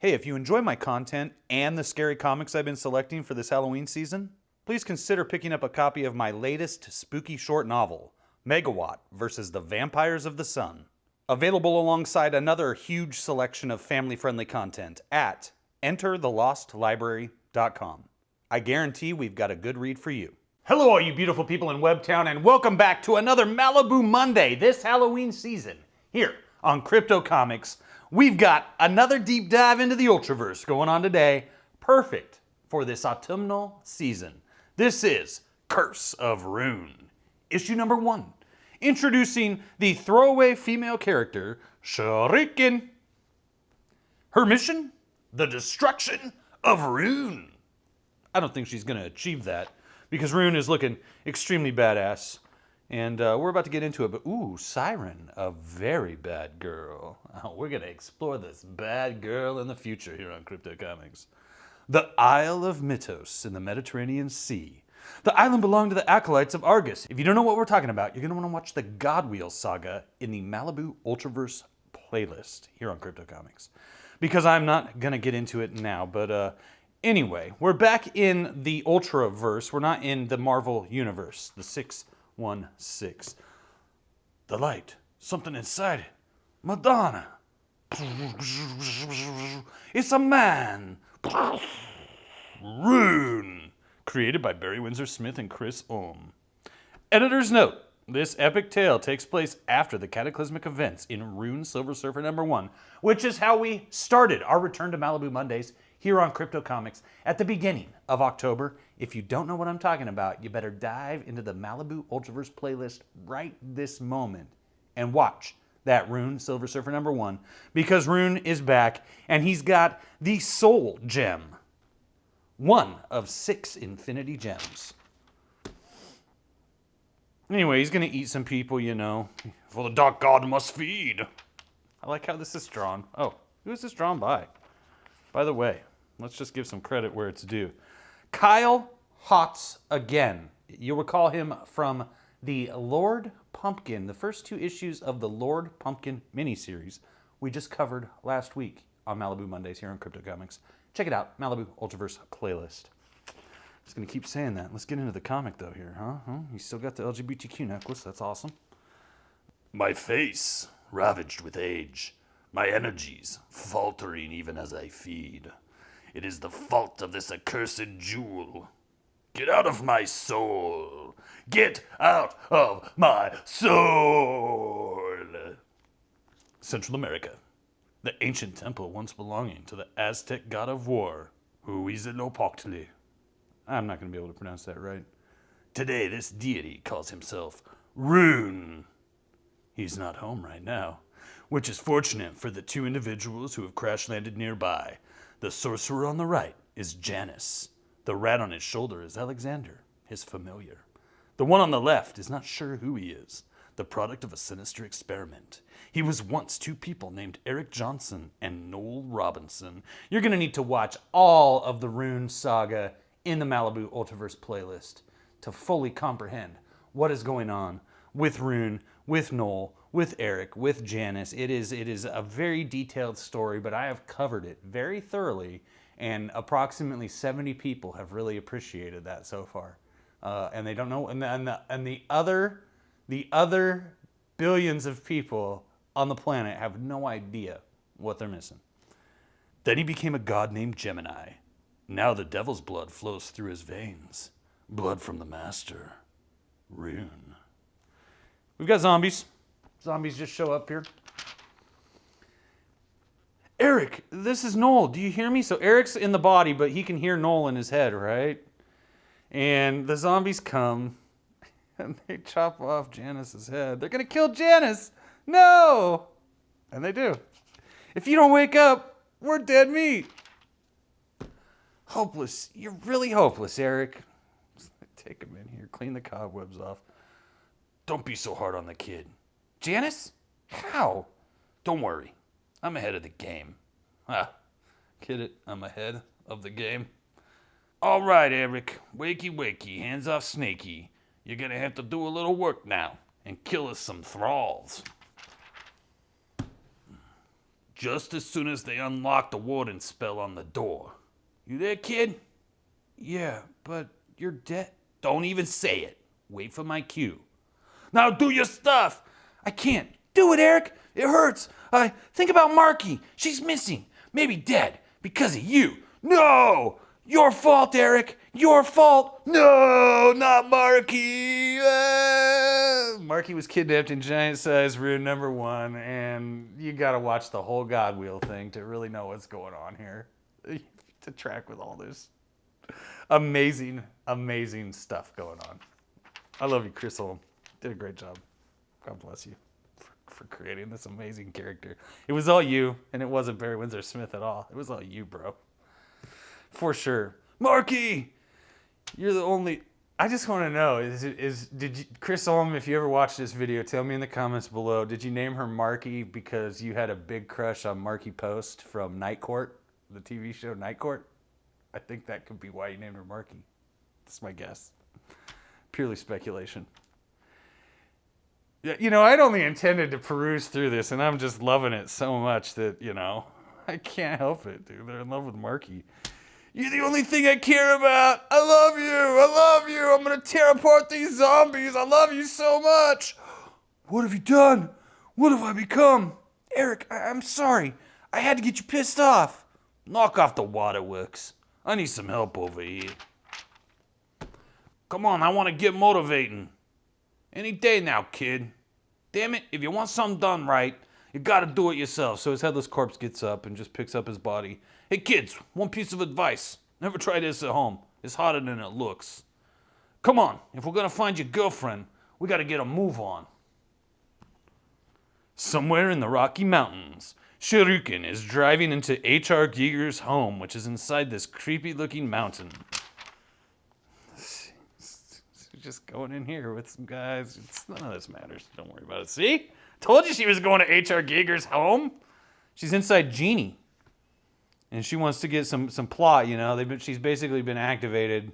Hey, if you enjoy my content and the scary comics I've been selecting for this Halloween season, please consider picking up a copy of my latest spooky short novel, Megawatt vs. the Vampires of the Sun. Available alongside another huge selection of family-friendly content at enterthelostlibrary.com. I guarantee we've got a good read for you. Hello, all you beautiful people in Webtown, and welcome back to another Malibu Monday this Halloween season. Here on Crypto Comics, we've got another deep dive into the Ultraverse going on today, perfect for this autumnal season. This is Curse of Rune, issue number 1, introducing the throwaway female character, Shuriken. Her mission? The destruction of Rune. I don't think she's going to achieve that, because Rune is looking extremely badass. And we're about to get into it, but ooh, Siren, a very bad girl. Oh, we're going to explore this bad girl in the future here on Crypto Comics. The Isle of Mytos in the Mediterranean Sea. The island belonged to the acolytes of Argus. If you don't know what we're talking about, you're going to want to watch the Godwheel saga in the Malibu Ultraverse playlist here on Crypto Comics. Because I'm not going to get into it now, but anyway, we're back in the Ultraverse. We're not in the Marvel Universe, the 616. The light, something inside it. Madonna. It's a man. Rune. Created by Barry Windsor Smith and Chris Ohm. Editor's note. This epic tale takes place after the cataclysmic events in Rune Silver Surfer number 1, which is how we started our return to Malibu Mondays here on Crypto Comics at the beginning of October. If you don't know what I'm talking about, you better dive into the Malibu Ultraverse playlist right this moment and watch that Rune Silver Surfer number 1, because Rune is back and he's got the Soul Gem, one of 6 Infinity Gems. Anyway, he's going to eat some people, you know, for the Dark God must feed. I like how this is drawn. Oh, who is this drawn by? By the way, let's just give some credit where it's due. Kyle Hotz again. You'll recall him from the Lord Pumpkin, the first 2 issues of the Lord Pumpkin miniseries we just covered last week on Malibu Mondays here on Crypto Comics. Check it out, Malibu Ultraverse playlist. Just gonna keep saying that. Let's get into the comic though here, huh? You still got the LGBTQ necklace, that's awesome. My face, ravaged with age. My energies, faltering even as I feed. It is the fault of this accursed jewel. Get out of my soul. Get out of my soul. Central America. The ancient temple once belonging to the Aztec god of war, Huitzilopochtli. I'm not going to be able to pronounce that right. Today, this deity calls himself Rune. He's not home right now, which is fortunate for the 2 individuals who have crash-landed nearby. The sorcerer on the right is Janus. The rat on his shoulder is Alexander, his familiar. The one on the left is not sure who he is, the product of a sinister experiment. He was once 2 people named Eric Johnson and Noel Robinson. You're going to need to watch all of the Rune saga in the Malibu Ultraverse playlist to fully comprehend what is going on with Rune, with Noel, with Eric, with Janice. It is a very detailed story, but I have covered it very thoroughly, and approximately 70 people have really appreciated that so far. And they don't know, and the other billions of people on the planet have no idea what they're missing. Then he became a god named Gemini. Now the devil's blood flows through his veins. Blood from the master, Rune. We've got zombies. Zombies just show up here. Eric, this is Noel. Do you hear me? So Eric's in the body, but he can hear Noel in his head, right? And the zombies come, and they chop off Janice's head. They're going to kill Janice. No! And they do. If you don't wake up, we're dead meat. Hopeless. You're really hopeless, Eric. Take him in here. Clean the cobwebs off. Don't be so hard on the kid. Janice? How? Don't worry. I'm ahead of the game. Ah, get it? I'm ahead of the game. All right, Eric. Wakey, wakey. Hands off Snakey. You're going to have to do a little work now and kill us some thralls. just as soon as they unlock the warden spell on the door. You there, kid? Yeah, but you're dead. Don't even say it. Wait for my cue. Now do your stuff. I can't. Do it, Eric. It hurts. Think about Marky. She's missing. Maybe dead. Because of you. No! Your fault, Eric. Your fault. No, not Marky. Marky was kidnapped in Giant Size Rune #1, and you gotta watch the whole God Wheel thing to really know what's going on here. To track with all this amazing, amazing stuff going on. I love you, Chris Holm. Did a great job. God bless you for creating this amazing character. It was all you, and it wasn't Barry Windsor Smith at all. It was all you, bro. For sure. Marky! You're the only... I just want to know, did you, Chris Holm, if you ever watched this video, tell me in the comments below, did you name her Marky because you had a big crush on Marky Post from Night Court, the TV show Night Court? I think that could be why you named her Marky. That's my guess. Purely speculation. Yeah, you know, I'd only intended to peruse through this, and I'm just loving it so much that, you know, I can't help it, dude. They're in love with Marky. You're the only thing I care about. I love you. I love you. I'm going to tear apart these zombies. I love you so much. What have you done? What have I become? Eric, I'm sorry. I had to get you pissed off. Knock off the waterworks. I need some help over here. Come on, I want to get motivating. Any day now, kid. Damn it, if you want something done right, you gotta do it yourself. So his headless corpse gets up and just picks up his body. Hey kids, one piece of advice. Never try this at home. It's harder than it looks. Come on, if we're gonna find your girlfriend, we gotta get a move on. Somewhere in the Rocky Mountains, Shuriken is driving into H.R. Giger's home, which is inside this creepy-looking mountain. Just going in here with some guys. None of this matters. Don't worry about it. See? Told you she was going to H.R. Giger's home. She's inside Genie. And she wants to get some plot, you know. She's basically been activated.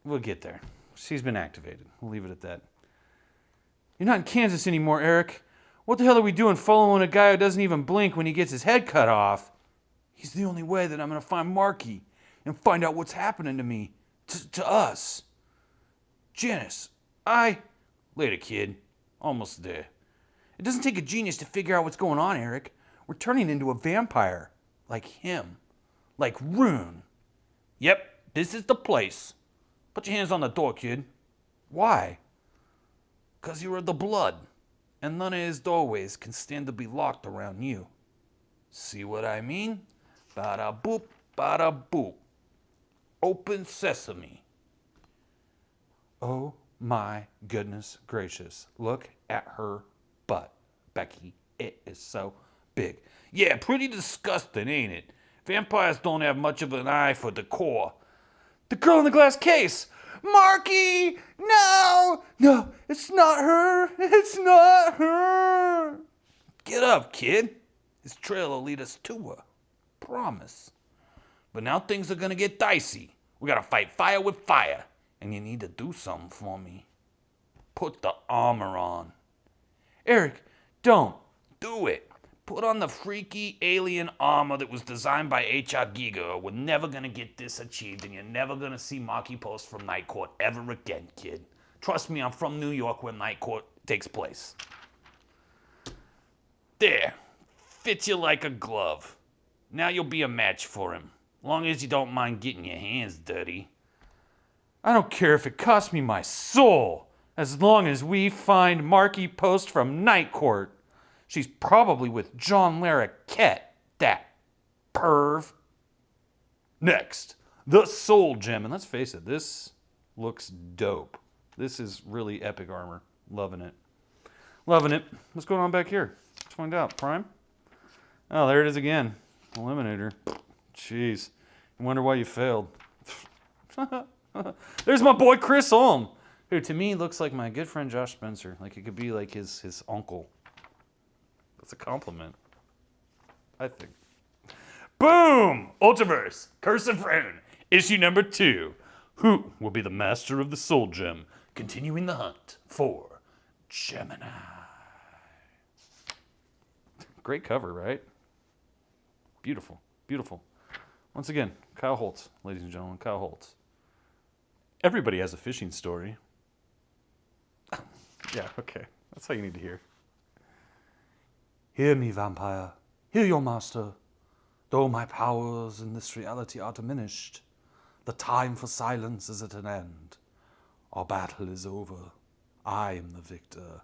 We'll get there. She's been activated. We'll leave it at that. You're not in Kansas anymore, Eric. What the hell are we doing following a guy who doesn't even blink when he gets his head cut off? He's the only way that I'm going to find Marky and find out what's happening to me. To us. Janice, Later, kid. Almost there. It doesn't take a genius to figure out what's going on, Eric. We're turning into a vampire. Like him. Like Rune. Yep, this is the place. Put your hands on the door, kid. Why? 'Cause you are the blood, and none of his doorways can stand to be locked around you. See what I mean? Bada boop, bada boop. Open sesame. Oh my goodness gracious. Look at her butt, Becky. It is so big. Yeah, pretty disgusting, ain't it? Vampires don't have much of an eye for decor. The girl in the glass case! Marky! No! No, it's not her! It's not her! Get up, kid. This trail will lead us to her. Promise. But now things are gonna get dicey. We gotta fight fire with fire. And you need to do something for me. Put the armor on. Eric, don't. Do it. Put on the freaky alien armor that was designed by H.R. Giger. We're never going to get this achieved, and you're never going to see Marky Post from Night Court ever again, kid. Trust me, I'm from New York where Night Court takes place. There. Fits you like a glove. Now you'll be a match for him. Long as you don't mind getting your hands dirty. I don't care if it costs me my soul, as long as we find Marky Post from Night Court. She's probably with John Larroquette, that perv. Next, the Soul Gem. And let's face it, this looks dope. This is really epic armor. Loving it. Loving it. What's going on back here? Let's find out. Prime? Oh, there it is again. Eliminator. Jeez. I wonder why you failed. There's my boy Chris Holm, who to me looks like my good friend Josh Spencer. Like it could be like his uncle. That's a compliment, I think. Boom! Ultraverse, Curse of Rune, issue #2. Who will be the master of the Soul Gem, continuing the hunt for Gemini? Great cover, right? Beautiful. Beautiful. Once again, Kyle Holtz, ladies and gentlemen, Kyle Holtz. Everybody has a fishing story. Yeah, okay. That's all you need to hear. Hear me, vampire. Hear your master. Though my powers in this reality are diminished, the time for silence is at an end. Our battle is over. I am the victor,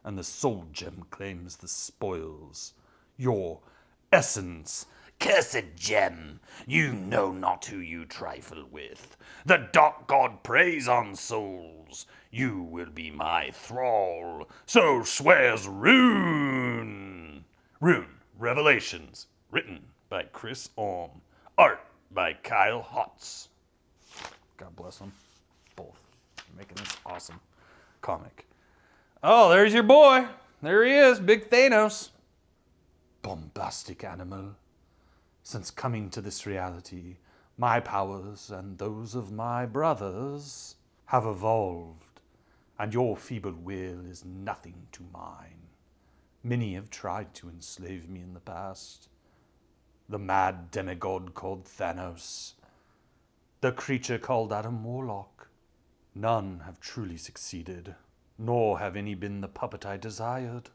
and the soul gem claims the spoils. Your essence. Cursed gem, you know not who you trifle with. The dark god preys on souls. You will be my thrall. So swears Rune. Rune Revelations, written by Chris Orm. Art by Kyle Holtz. God bless them both for making this awesome comic. Oh, there's your boy. There he is, Big Thanos. Bombastic animal. Since coming to this reality, my powers and those of my brothers have evolved, and your feeble will is nothing to mine. Many have tried to enslave me in the past. The mad demigod called Thanos, the creature called Adam Warlock. None have truly succeeded, nor have any been the puppet I desired.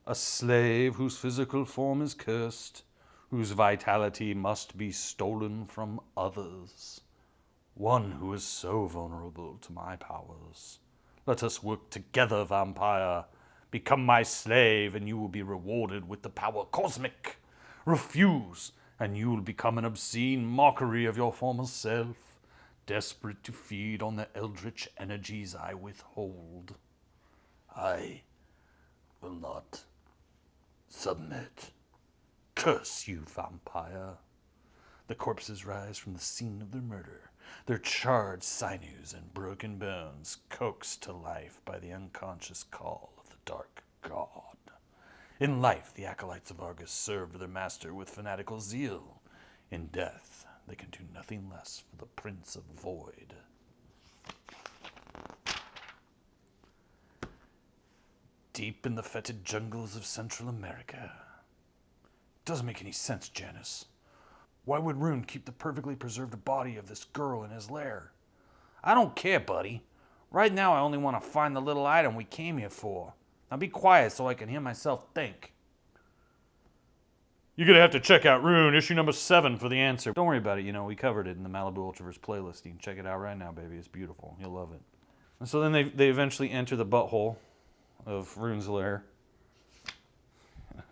A slave whose physical form is cursed, whose vitality must be stolen from others. One who is so vulnerable to my powers. Let us work together, vampire. Become my slave, and you will be rewarded with the power cosmic. Refuse, and you will become an obscene mockery of your former self, desperate to feed on the eldritch energies I withhold. I will not submit. Curse you, vampire. The corpses rise from the scene of their murder, their charred sinews and broken bones coaxed to life by the unconscious call of the dark god. In life, the acolytes of Argus served their master with fanatical zeal. In death, they can do nothing less for the Prince of Void. Deep in the fetid jungles of Central America. Doesn't make any sense, Janice. Why would Rune keep the perfectly preserved body of this girl in his lair? I don't care, buddy. Right now I only want to find the little item we came here for. Now be quiet so I can hear myself think. You're going to have to check out Rune, issue number 7 for the answer. Don't worry about it, we covered it in the Malibu Ultraverse playlist. You can check it out right now, baby. It's beautiful. You'll love it. And so then they eventually enter the butthole of Rune's lair.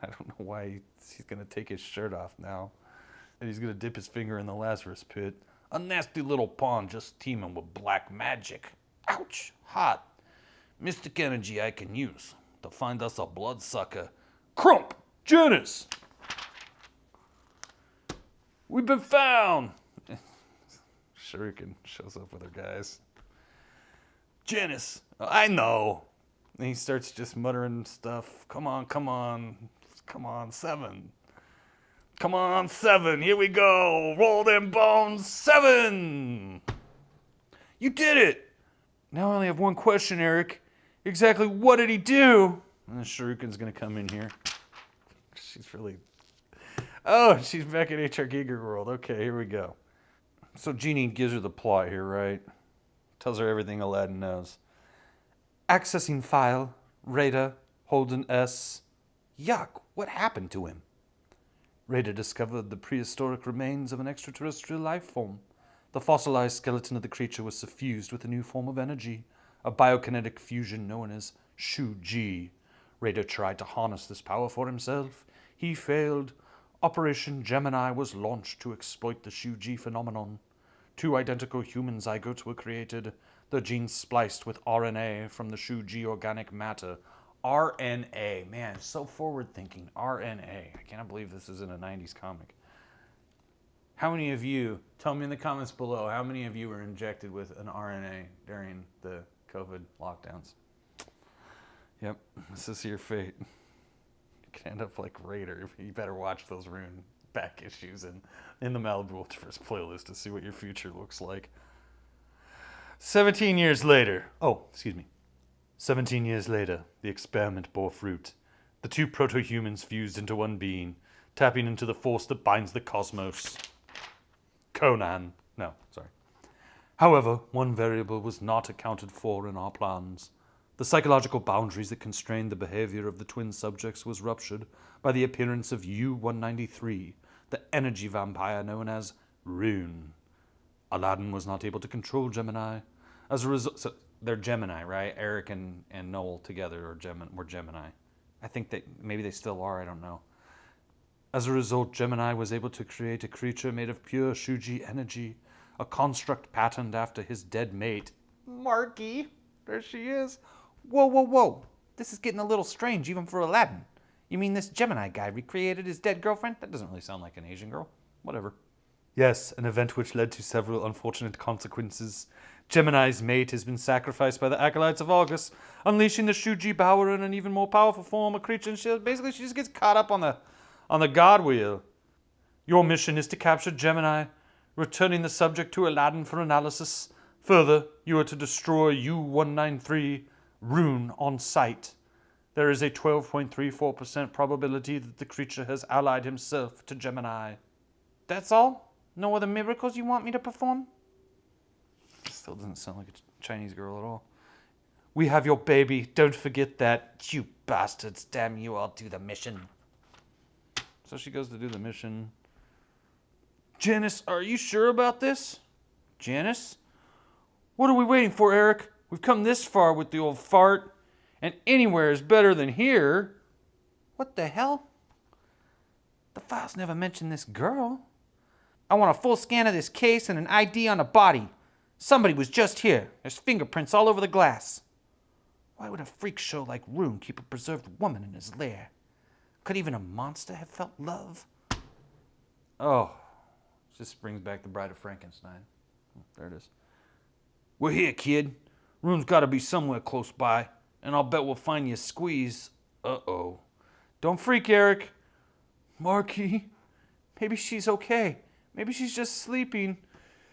I don't know why he's going to take his shirt off now. And he's going to dip his finger in the Lazarus pit. A nasty little pawn just teeming with black magic. Ouch! Hot. Mystic energy I can use to find us a bloodsucker. Crump! Janice! We've been found! Shuriken shows up with her guys. Janice! I know! And he starts just muttering stuff. Come on, 7. Come on, 7. Here we go. Roll them bones. 7. You did it. Now I only have one question, Eric. Exactly what did he do? And the Shuriken's going to come in here. She's really... Oh, she's back at HR Giger World. Okay, here we go. So Genie gives her the plot here, right? Tells her everything Aladdin knows. Accessing file. Rada. Holden S. Yuck, what happened to him? Rada discovered the prehistoric remains of an extraterrestrial life form. The fossilized skeleton of the creature was suffused with a new form of energy, a biokinetic fusion known as Shu-Ji. Rada tried to harness this power for himself. He failed. Operation Gemini was launched to exploit the Shu-Ji phenomenon. 2 identical human zygotes were created, the genes spliced with RNA from the Shu-Ji organic matter. RNA. Man, so forward-thinking. RNA. I cannot believe this is in a 90s comic. How many of you, tell me in the comments below, how many of you were injected with an RNA during the COVID lockdowns? Yep, this is your fate. You can end up like Raider. You better watch those Rune back issues in the Malibu Ultraverse playlist to see what your future looks like. 17 years later. 17 years later, the experiment bore fruit. The 2 proto-humans fused into one being. tapping into the force that binds the cosmos. Conan. No, sorry. However, one variable was not accounted for in our plans. The psychological boundaries that constrained the behavior of the twin subjects was ruptured by the appearance of U-193, the energy vampire known as Rune. Aladdin was not able to control Gemini. As a result, so they're Gemini, right? Eric and Noel together were Gemini. I think that maybe they still are, I don't know. As a result, Gemini was able to create a creature made of pure Shuji energy, a construct patterned after his dead mate, Marky. There she is. Whoa, whoa, whoa. This is getting a little strange, even for Aladdin. You mean this Gemini guy recreated his dead girlfriend? That doesn't really sound like an Asian girl. Whatever. Yes, an event which led to several unfortunate consequences. Gemini's mate has been sacrificed by the acolytes of August, unleashing the Shuji Bower in an even more powerful form of creature, and she just gets caught up on the God wheel. Your mission is to capture Gemini, returning the subject to Aladdin for analysis. Further, you are to destroy U-193 Rune on sight. There is a 12.34% probability that the creature has allied himself to Gemini. That's all? No other miracles you want me to perform? Still doesn't sound like a Chinese girl at all. We have your baby. Don't forget that. You bastards. Damn you, I'll do the mission. So she goes to do the mission. Janice, are you sure about this? Janice? What are we waiting for, Eric? We've come this far with the old fart, and anywhere is better than here. What the hell? The files never mentioned this girl. I want a full scan of this case and an ID on the body. Somebody was just here. There's fingerprints all over the glass. Why would a freak show like Rune keep a preserved woman in his lair? Could even a monster have felt love? Oh, just brings back the Bride of Frankenstein. There it is. We're here, kid. Rune's got to be somewhere close by, and I'll bet we'll find you a squeeze. Uh-oh. Don't freak, Eric. Marky, maybe she's okay. Maybe she's just sleeping.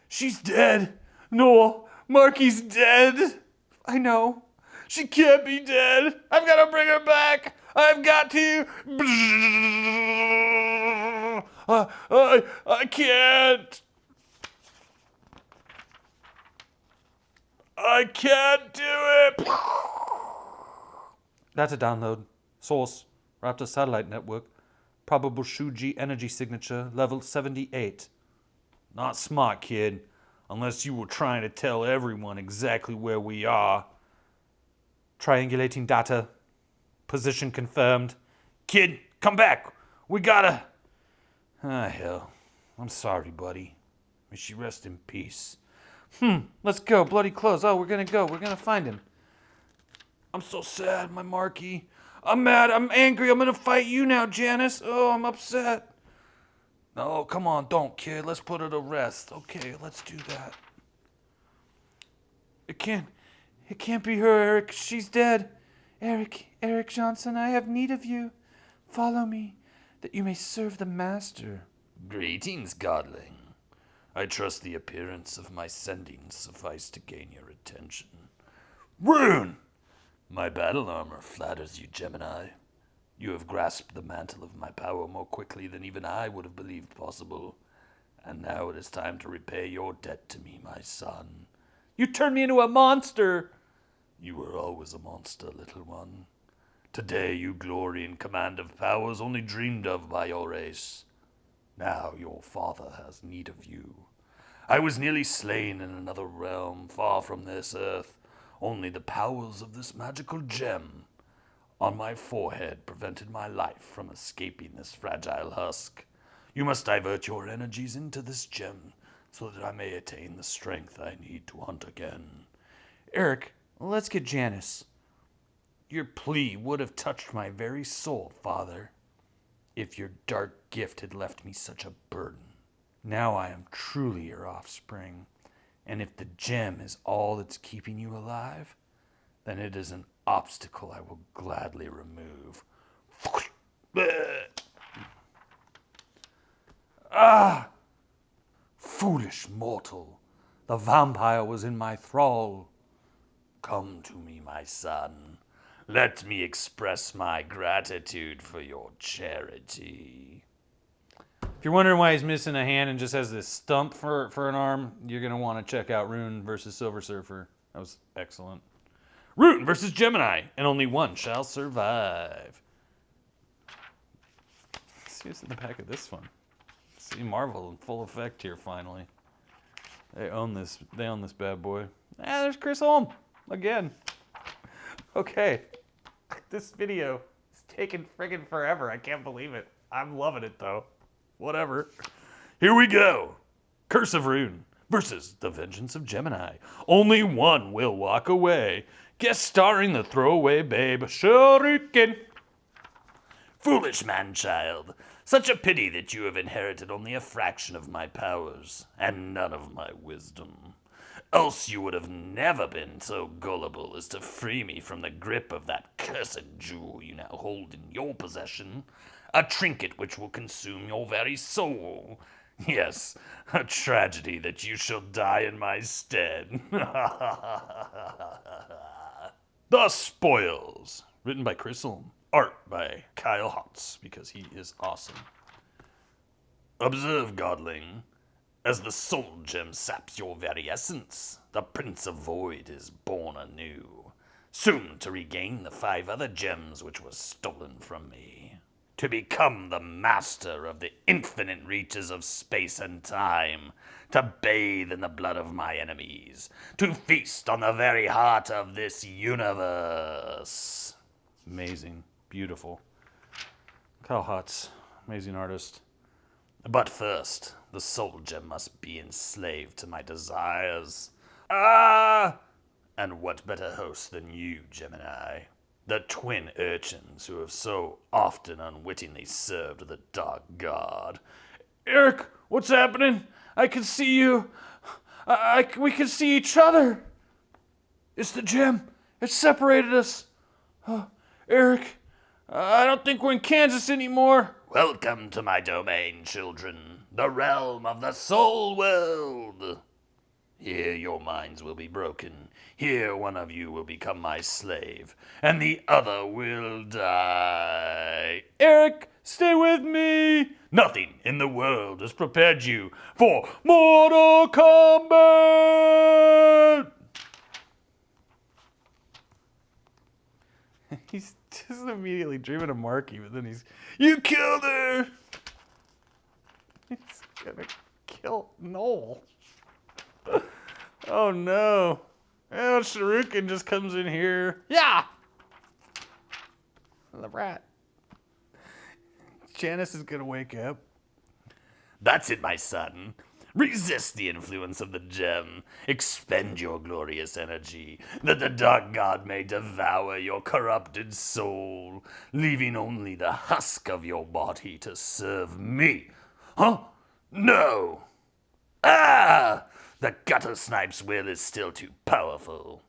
She's dead. No, Marky's dead. I know. She can't be dead. I've got to bring her back. I've got to. I can't. I can't do it. That's a download. Source, Raptor Satellite Network. Probable Shuji energy signature, level 78. Not smart, kid. Unless you were trying to tell everyone exactly where we are. Triangulating data. Position confirmed. Kid, come back. We gotta... Ah, hell. I'm sorry, buddy. May she rest in peace. Let's go. Bloody close. Oh, we're gonna go. We're gonna find him. I'm so sad, my Marky. I'm mad. I'm angry. I'm gonna fight you now, Janice. Oh, I'm upset. No, come on. Don't, kid. Let's put her to rest. Okay, let's do that. It can't be her, Eric. She's dead. Eric Johnson, I have need of you. Follow me, that you may serve the master. Greetings, godling. I trust the appearance of my sending suffice to gain your attention. Rune! My battle armor flatters you, Gemini. You have grasped the mantle of my power more quickly than even I would have believed possible. And now it is time to repay your debt to me, my son. You turned me into a monster! You were always a monster, little one. Today you glory in command of powers only dreamed of by your race. Now your father has need of you. I was nearly slain in another realm, far from this earth. Only the powers of this magical gem on my forehead prevented my life from escaping this fragile husk. You must divert your energies into this gem so that I may attain the strength I need to hunt again. Eric, let's get Janice. Your plea would have touched my very soul, Father, if your dark gift had left me such a burden. Now I am truly your offspring, and if the gem is all that's keeping you alive, then it is an obstacle I will gladly remove. Ah! Foolish mortal, the vampire was in my thrall. Come to me, my son. Let me express my gratitude for your charity. If you're wondering why he's missing a hand and just has this stump for an arm, you're going to want to check out Rune versus Silver Surfer. That was excellent. Rune versus Gemini, and only one shall survive. Let's see what's in the back of this one. See Marvel in full effect here finally. They own this bad boy. Ah, there's Chris Holm again. Okay. This video is taking friggin' forever. I can't believe it. I'm loving it though. Whatever. Here we go. Curse of Rune versus The Vengeance of Gemini. Only one will walk away. Guest starring the throwaway babe, Shuriken. Foolish man-child. Such a pity that you have inherited only a fraction of my powers, and none of my wisdom. Else you would have never been so gullible as to free me from the grip of that cursed jewel you now hold in your possession. A trinket which will consume your very soul. Yes, a tragedy that you shall die in my stead. The Spoils, written by Chris Holm. Art by Kyle Hotz, because he is awesome. Observe, godling. As the soul gem saps your very essence, the Prince of Void is born anew, soon to regain the 5 other gems which were stolen from me, to become the master of the infinite reaches of space and time, to bathe in the blood of my enemies, to feast on the very heart of this universe. Amazing, beautiful. Kyle Hotz, amazing artist. But first, the soul gem must be enslaved to my desires. Ah! And what better host than you, Gemini? The twin urchins who have so often unwittingly served the dark god. Eric, what's happening? I can see you. We can see each other. It's the gem. It separated us. Eric, I don't think we're in Kansas anymore. Welcome to my domain, children. The realm of the soul world. Here your minds will be broken. Here one of you will become my slave, and the other will die. Eric, stay with me. Nothing in the world has prepared you for Mortal Kombat. He's just immediately dreaming of Marky, but then you killed her. He's gonna kill Noel. Oh no. Oh, Shuriken just comes in here. Yeah! The rat. Janice is gonna wake up. That's it, my son. Resist the influence of the gem. Expend your glorious energy, that the dark god may devour your corrupted soul, leaving only the husk of your body to serve me. Huh? No! Ah! The gutter snipe's will is still too powerful,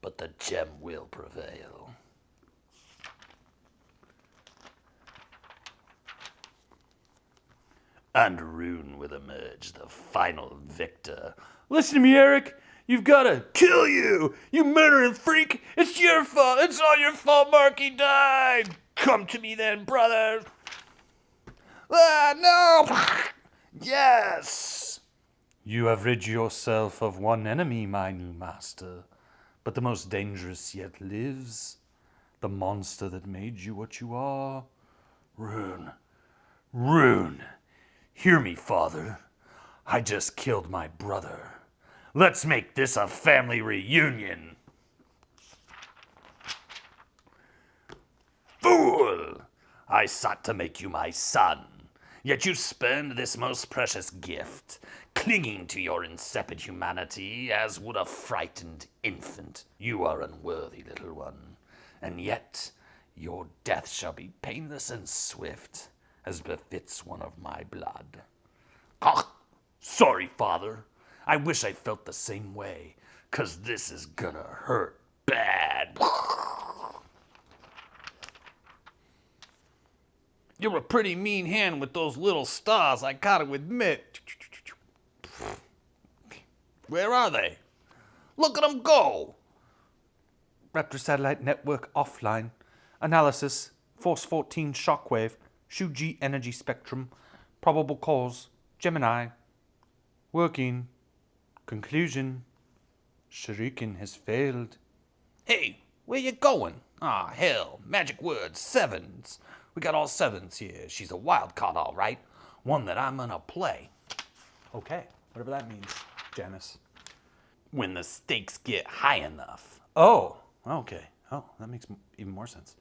but the gem will prevail. And Rune will emerge the final victor. Listen to me, Eric. You've got to kill you. You murdering freak. It's your fault. It's all your fault Marky died. Come to me then, brother. Ah, no. Yes. You have rid yourself of one enemy, my new master. But the most dangerous yet lives. The monster that made you what you are. Rune. Rune. Hear me, father. I just killed my brother. Let's make this a family reunion. Fool! I sought to make you my son, yet you spurned this most precious gift, clinging to your insipid humanity as would a frightened infant. You are unworthy, little one, and yet your death shall be painless and swift, as befits one of my blood. Ah, sorry, father. I wish I felt the same way, 'cause this is gonna hurt bad. You're a pretty mean hand with those little stars, I gotta admit. Where are they? Look at them go! Raptor Satellite Network offline. Analysis, Force 14 shockwave, Shuji energy spectrum, Probable cause, Gemini. Working. Conclusion, Shuriken has failed. Hey, where you going? Ah, hell, magic words, sevens. We got all sevens here. She's a wild card, all right. One that I'm gonna play. Okay, whatever that means, Janice. When the stakes get high enough. Oh, okay. Oh, that makes even more sense.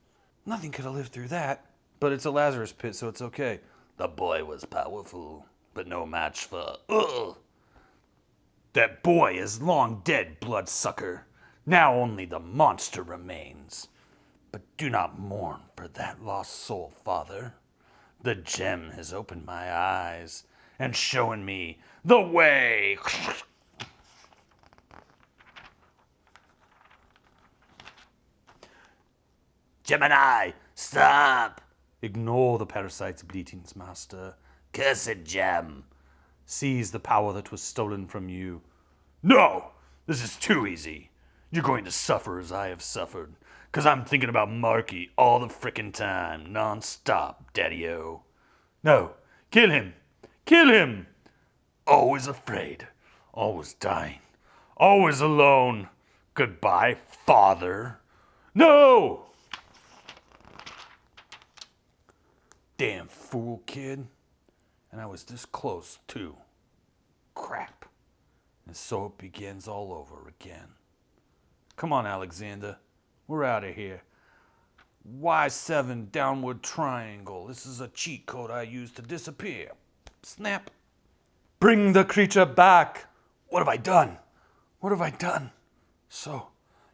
Nothing could have lived through that. But it's a Lazarus pit, so it's okay. The boy was powerful, but no match for... Ugh! That boy is long dead, bloodsucker. Now only the monster remains. But do not mourn for that lost soul, father. The gem has opened my eyes and shown me the way. Gemini, stop! Ignore the parasite's bleatings, master. Cursed gem. Seize the power that was stolen from you. No! This is too easy. You're going to suffer as I have suffered. 'Cause I'm thinking about Marky all the frickin' time, non-stop, daddy-o. No, kill him! Kill him! Always afraid. Always dying. Always alone. Goodbye, father. No! Damn fool, kid. And I was this close, too. Crap. And so it begins all over again. Come on, Alexander. We're out of here. Y7 downward triangle. This is a cheat code I use to disappear. Snap. Bring the creature back. What have I done? What have I done? So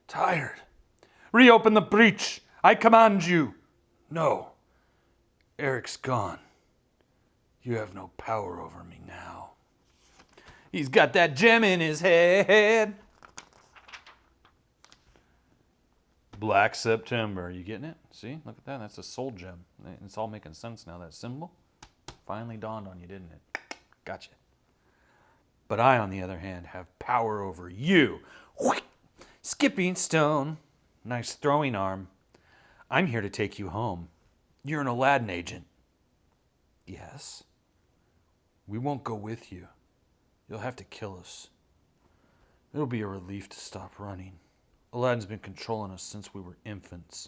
tired. Reopen the breach. I command you. No. Eric's gone. You have no power over me now. He's got that gem in his head. Black September. You getting it? See? Look at that. That's a soul gem. It's all making sense now. That symbol finally dawned on you, didn't it? Gotcha. But I, on the other hand, have power over you. Skipping stone. Nice throwing arm. I'm here to take you home. You're an Aladdin agent. Yes. We won't go with you. You'll have to kill us. It'll be a relief to stop running. Aladdin's been controlling us since we were infants.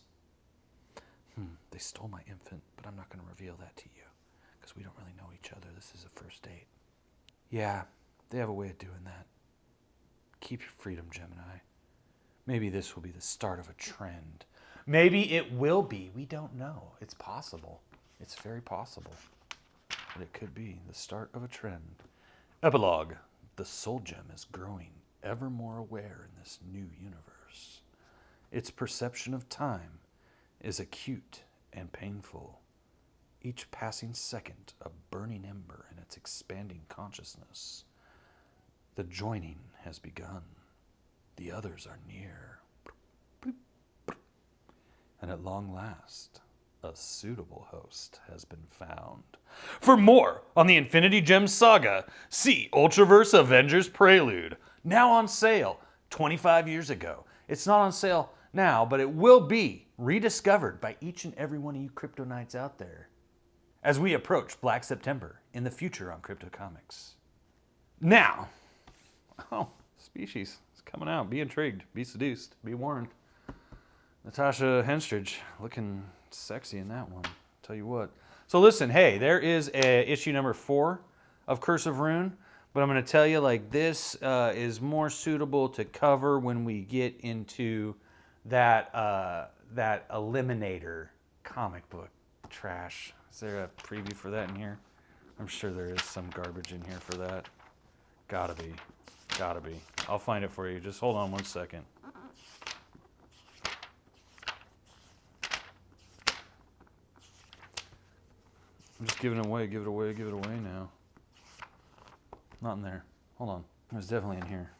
They stole my infant, but I'm not going to reveal that to you because we don't really know each other. This is a first date. Yeah, they have a way of doing that. Keep your freedom, Gemini. Maybe this will be the start of a trend. Maybe it will be. We don't know. It's possible. It's very possible. But it could be the start of a trend. Epilogue. The soul gem is growing ever more aware in this new universe. Its perception of time is acute and painful. Each passing second a burning ember in its expanding consciousness. The joining has begun. The others are near. And at long last, a suitable host has been found. For more on the Infinity Gem saga, see Ultraverse Avengers Prelude, now on sale 25 years ago. It's not on sale now, but it will be rediscovered by each and every one of you Crypto Knights out there as we approach Black September in the future on Crypto Comics. Now, Species is coming out. Be intrigued, be seduced, be warned. Natasha Henstridge looking sexy in that one. Tell you what. So listen, hey, there is issue number 4 of Curse of Rune, but I'm going to tell you, like, this is more suitable to cover when we get into that that Eliminator comic book trash. Is there a preview for that in here? I'm sure there is some garbage in here for that. Gotta be. Gotta be. I'll find it for you. Just hold on one second. I'm just giving it away, give it away, give it away now. Not in there. Hold on. It was definitely in here.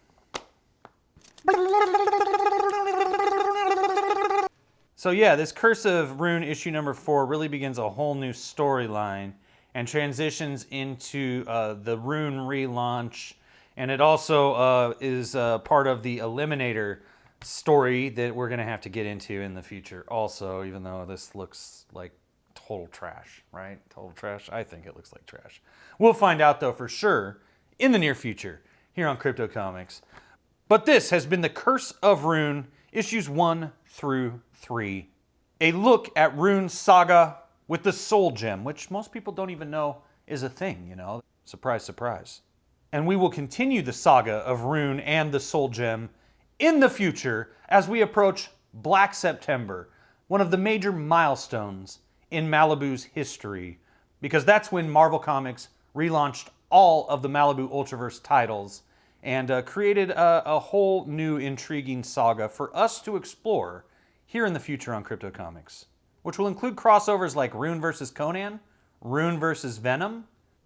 So yeah, this Curse of Rune issue number 4 really begins a whole new storyline and transitions into the Rune relaunch. And it also is part of the Eliminator story that we're going to have to get into in the future also, even though this looks like total trash, right? Total trash. I think it looks like trash. We'll find out, though, for sure in the near future here on Crypto Comics. But this has been the Curse of Rune, issues 1 through 3. A look at Rune's saga with the Soul Gem, which most people don't even know is a thing, you know? Surprise, surprise. And we will continue the saga of Rune and the Soul Gem in the future as we approach Black September, one of the major milestones in Malibu's history, because that's when Marvel Comics relaunched all of the Malibu Ultraverse titles and created a whole new intriguing saga for us to explore here in the future on Crypto Comics, which will include crossovers like Rune vs. Conan, Rune vs. Venom,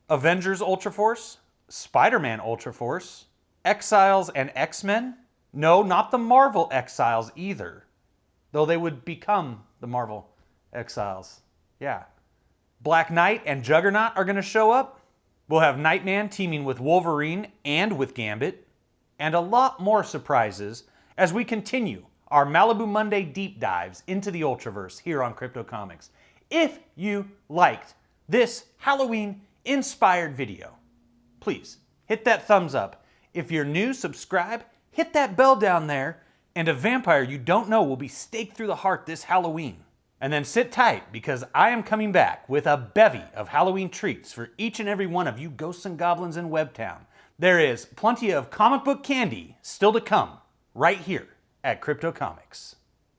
Avengers Ultraforce, Spider-Man Ultraforce, Exiles and X-Men. No, not the Marvel Exiles either, though they would become the Marvel Exiles. Yeah. Black Knight and Juggernaut are going to show up. We'll have Nightman teaming with Wolverine and with Gambit, and a lot more surprises as we continue our Malibu Monday deep dives into the Ultraverse here on Crypto Comics. If you liked this Halloween-inspired video, please hit that thumbs up. If you're new, subscribe, hit that bell down there, and a vampire you don't know will be staked through the heart this Halloween. And then sit tight, because I am coming back with a bevy of Halloween treats for each and every one of you ghosts and goblins in Webtown. There is plenty of comic book candy still to come right here at Crypto Comics.